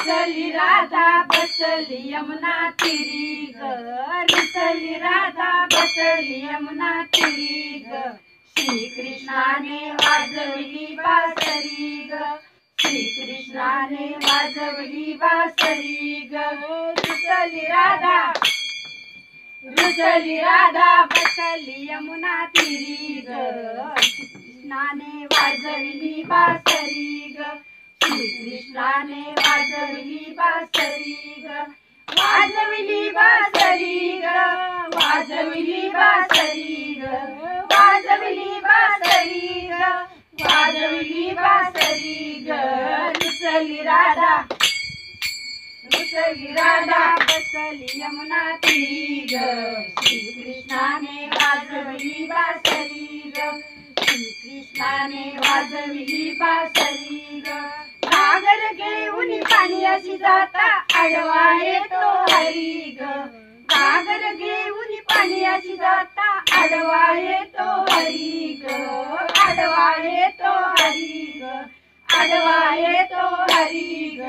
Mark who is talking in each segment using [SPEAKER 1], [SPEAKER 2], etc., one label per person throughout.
[SPEAKER 1] रुसली राधा बसली यमुना तीरी ग, रुसली राधा बसली यमुना तीरी ग, श्रीकृष्णाने वाजवली बासरी ग, श्रीकृष्णाने वाजवली बासरी ग, रुसली राधा बसली यमुना तीरी ग, श्रीकृष्णाने वाजवली बासरी ग, श्रीकृष्णाने वाजवली बासरी ग, वाजवली बासरी ग, वाजवली बासरी ग, वाजवली बासरी ग, वाजवली बासरी ग, रुसली राधा बसली यमुना तीरी ग, श्रीकृष्णाने वाजवली बासरी ग, श्रीकृष्णाने वाजवली बासरी ग, घागर घेऊन पाण्याशी जाता आडवा येतो हरी ग, घागर घेऊन पाण्याशी जाता आडवा येतो हरी ग, आडवा येतो हरी ग, आडवा येतो हरी ग,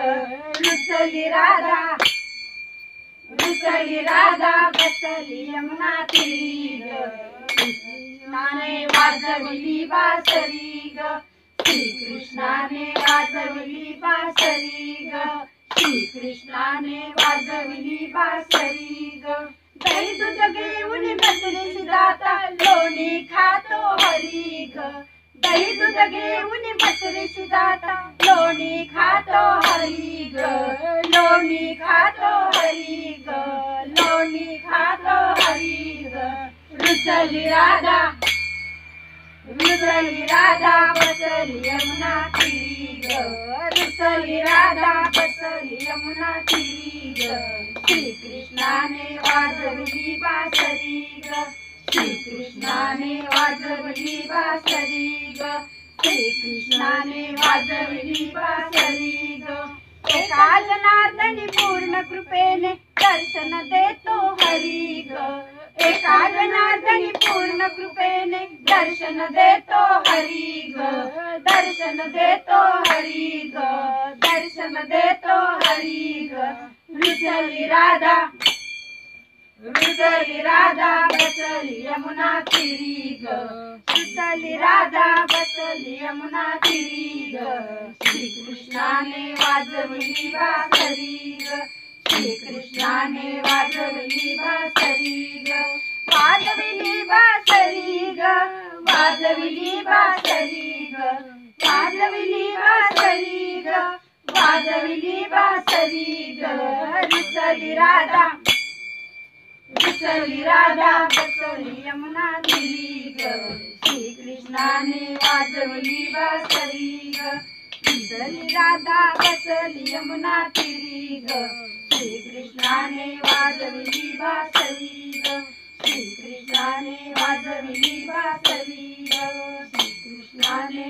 [SPEAKER 1] रुसली राधा बसली यमुना तीरी ग, श्रीकृष्णाने वाजवली बासरी ग, श्रीकृष्णाने वाजवली बासरी ग, श्रीकृष्णाने वाजवली बासरी ग, दही दूध घेऊन बसरीशी जाता लोणी खातो हरी ग, दही दूध घेऊन बसरीशी जाता लोणी खातो हरी ग, लोणी खातो हरी ग, लोणी खातो हरी ग, रुसली राधा बसली यमुना तीरी ग, रुसली राधा बसली यमुना तीरी ग, श्रीकृष्णाने वाजवली बासरी ग, श्रीकृष्णाने वाजवली बासरी ग, श्रीकृष्णाने वाजवली बासरी ग, एका जनार्दनी पूर्ण कृपेने दर्शन देतो हरी ग, एका जनार्दनी पूर्ण कृपेने दर्शन देतो हरी ग, दर्शन देतो हरी ग, दर्शन देतो हरी ग, रुसली राधा बसली यमुना तीरी ग, रुसली राधा बसली यमुना तीरी ग, श्रीकृष्णाने वाजवली बासरी ग, श्रीकृष्णाने वाजवली बासरी ग, वाजवली बासरी ग, वाजवली बासरी ग, वाजवली बासरी ग, वाजवली बासरी ग, रुसली राधा बसली यमुना तीरी ग, श्रीकृष्णाने वाजवली बासरी ग, रुसली राधा बसली यमुना तीरी ग, श्रीकृष्णाने वाजवली बासरी ग, श्रीकृष्णाने वाजवली बासरी ग, श्रीकृष्णाने